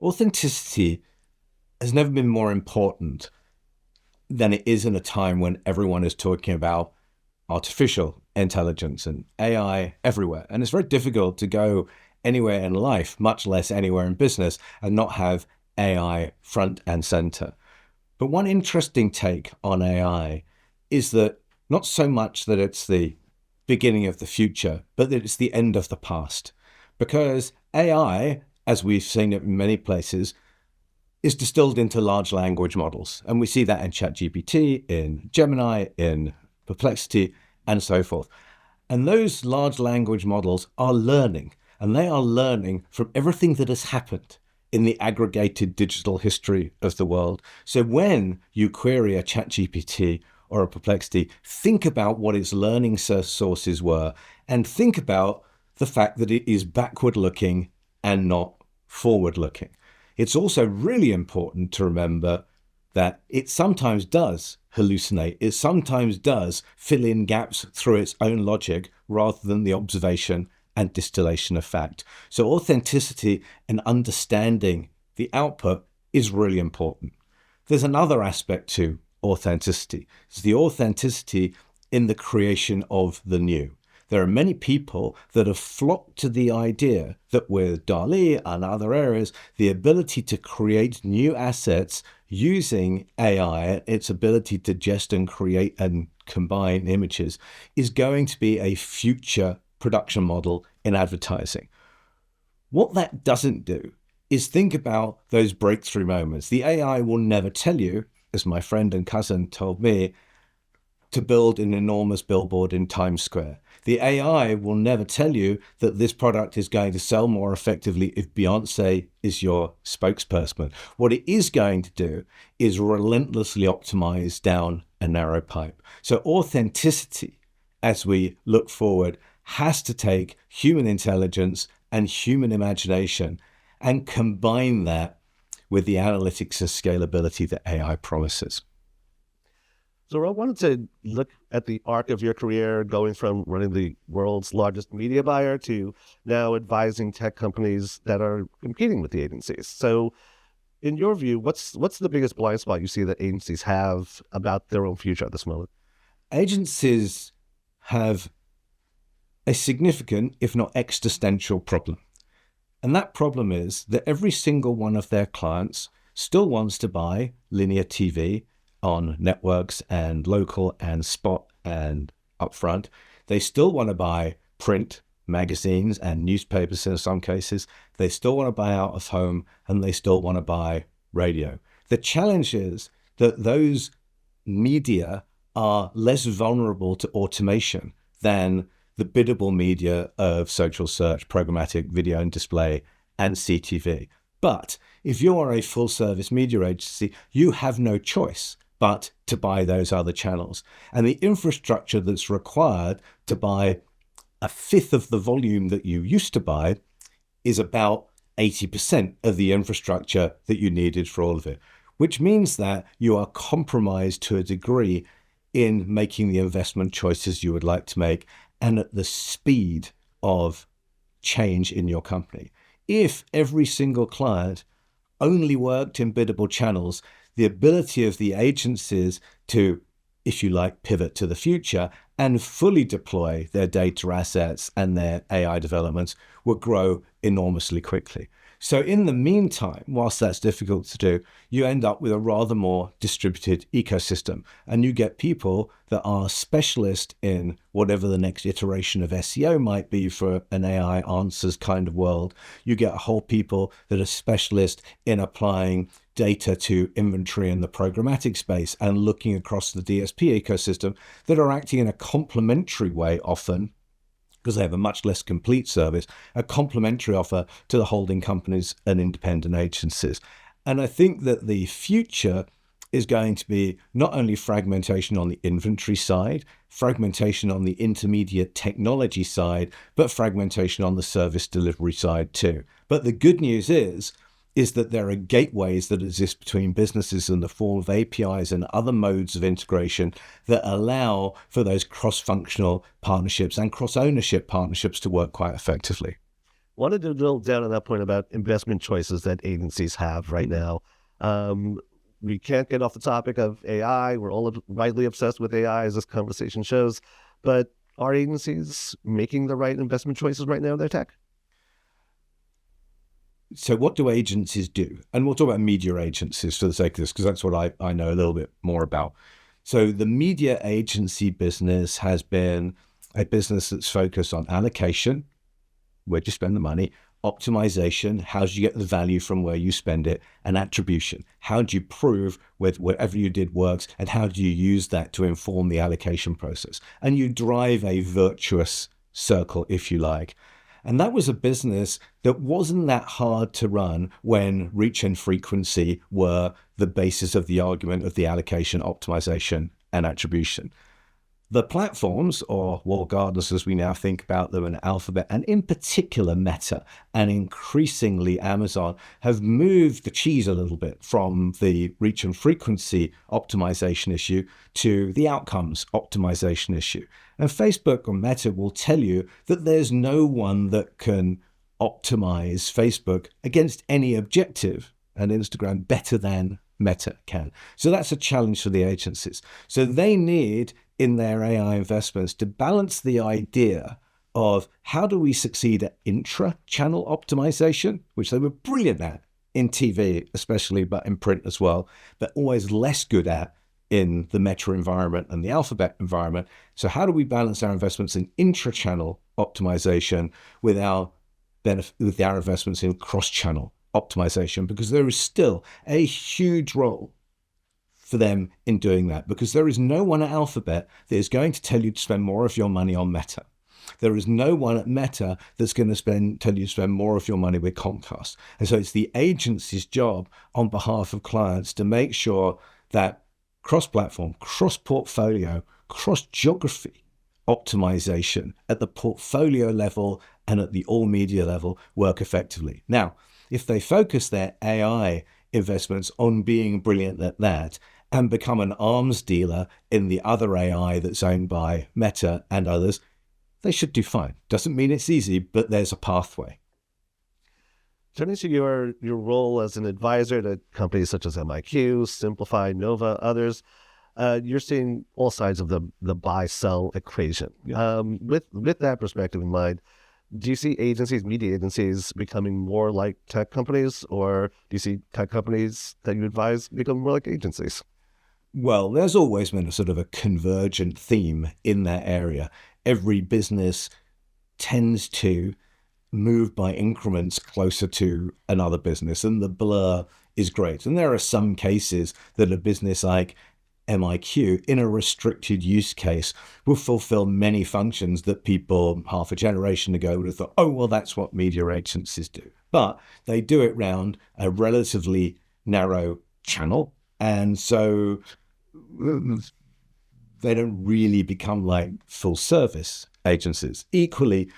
Authenticity has never been more important than it is in a time when everyone is talking about artificial intelligence and AI everywhere. And it's very difficult to go anywhere in life, much less anywhere in business, and not have AI front and center. But one interesting take on AI is that not so much that it's the beginning of the future, but that it's the end of the past. Because AI, as we've seen it in many places, is distilled into large language models. And we see that in ChatGPT, in Gemini, in Perplexity, and so forth. And those large language models are learning, and they are learning from everything that has happened in the aggregated digital history of the world. So when you query a ChatGPT or a Perplexity, think about what its learning sources were, and think about the fact that it is backward looking and not forward looking. It's also really important to remember that it sometimes does hallucinate. It sometimes does fill in gaps through its own logic rather than the observation and distillation of fact. So authenticity and understanding the output is really important. There's another aspect to authenticity. It's the authenticity in the creation of the new. There are many people that have flocked to the idea that with DALL-E and other areas, the ability to create new assets using AI, its ability to gest and create and combine images, is going to be a future production model in advertising. What that doesn't do is think about those breakthrough moments. The AI will never tell you, as my friend and cousin told me, to build an enormous billboard in Times Square. The AI will never tell you that this product is going to sell more effectively if Beyonce is your spokesperson. What it is going to do is relentlessly optimize down a narrow pipe. So authenticity, as we look forward, has to take human intelligence and human imagination and combine that with the analytics and scalability that AI promises. So I wanted to look at the arc of your career, going from running the world's largest media buyer to now advising tech companies that are competing with the agencies. So in your view, what's the biggest blind spot you see that agencies have about their own future at this moment? Agencies have a significant, if not existential, problem. And that problem is that every single one of their clients still wants to buy linear TV on networks and local and spot and upfront. They still want to buy print magazines and newspapers in some cases. They still want to buy out of home, and they still want to buy radio. The challenge is that those media are less vulnerable to automation than the biddable media of social search, programmatic video and display, and CTV. But if you are a full service media agency, you have no choice but to buy those other channels. And the infrastructure that's required to buy a fifth of the volume that you used to buy is about 80% of the infrastructure that you needed for all of it, which means that you are compromised to a degree in making the investment choices you would like to make and at the speed of change in your company. If every single client only worked in biddable channels, the ability of the agencies to, if you like, pivot to the future and fully deploy their data assets and their AI developments would grow enormously quickly. So in the meantime, whilst that's difficult to do, you end up with a rather more distributed ecosystem, and you get people that are specialists in whatever the next iteration of SEO might be for an AI answers kind of world. You get a whole people that are specialists in applying data to inventory in the programmatic space and looking across the DSP ecosystem that are acting in a complementary way often, because they have a much less complete service, a complementary offer to the holding companies and independent agencies. And I think that the future is going to be not only fragmentation on the inventory side, fragmentation on the intermediate technology side, but fragmentation on the service delivery side too. But the good news is that there are gateways that exist between businesses in the form of APIs and other modes of integration that allow for those cross-functional partnerships and cross-ownership partnerships to work quite effectively. Wanted to drill down on that point about investment choices that agencies have right now. Um, we can't get off the topic of AI. We're all rightly obsessed with AI, as this conversation shows. But are agencies making the right investment choices right now in their tech? So what do agencies do? And we'll talk about media agencies for the sake of this, because that's what I know a little bit more about. So the media agency business has been a business that's focused on allocation, where do you spend the money, optimization, how do you get the value from where you spend it, and attribution. How do you prove whatever you did works, and how do you use that to inform the allocation process? And you drive a virtuous circle, if you like. And that was a business that wasn't that hard to run when reach and frequency were the basis of the argument of the allocation, optimization, and attribution. The platforms, or walled gardens as we now think about them, and Alphabet, and in particular Meta, and increasingly Amazon, have moved the cheese a little bit from the reach and frequency optimization issue to the outcomes optimization issue. And Facebook or Meta will tell you that there's no one that can optimize Facebook against any objective, and Instagram better than Meta can. So that's a challenge for the agencies. So they need, in their AI investments, to balance the idea of how do we succeed at intra-channel optimization, which they were brilliant at in TV especially, but in print as well, but always less good at in the Meta environment and the Alphabet environment. So how do we balance our investments in intra-channel optimization with our investments in cross-channel optimization? Because there is still a huge role for them in doing that, because there is no one at Alphabet that is going to tell you to spend more of your money on Meta. There is no one at Meta that's going to tell you to spend more of your money with Comcast. And so it's the agency's job on behalf of clients to make sure that cross-platform, cross-portfolio, cross-geography optimization at the portfolio level and at the all media level work effectively. Now, if they focus their AI investments on being brilliant at that and become an arms dealer in the other AI that's owned by Meta and others, they should do fine. Doesn't mean it's easy, but there's a pathway. Turning to your role as an advisor to companies such as MIQ, Simpli.fi, Nova, others, you're seeing all sides of the buy-sell equation. With that perspective in mind, do you see agencies, media agencies, becoming more like tech companies, or do you see tech companies that you advise become more like agencies? Well, there's always been a sort of a convergent theme in that area. Every business tends to move by increments closer to another business, and the blur is great. And there are some cases that a business like MIQ, in a restricted use case, will fulfill many functions that people half a generation ago would have thought, oh, well, that's what media agencies do. But they do it round a relatively narrow channel. And so they don't really become like full service agencies. Equally,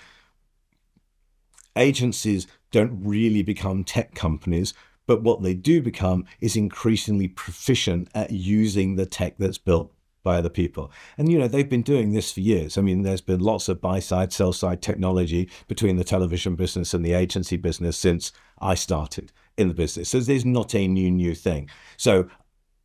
agencies don't really become tech companies, but what they do become is increasingly proficient at using the tech that's built by other people. And, they've been doing this for years. I mean, there's been lots of buy-side, sell-side technology between the television business and the agency business since I started in the business. So there's not a new thing. So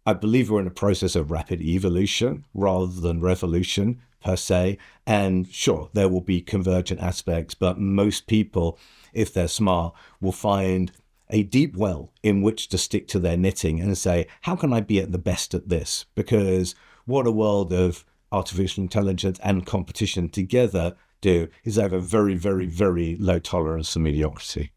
I believe we're in a process of rapid evolution rather than revolution per se. And sure, there will be convergent aspects, but most people, if they're smart, will find a deep well in which to stick to their knitting and say, how can I be at the best at this? Because what a world of artificial intelligence and competition together do is have a very, very, very low tolerance for mediocrity.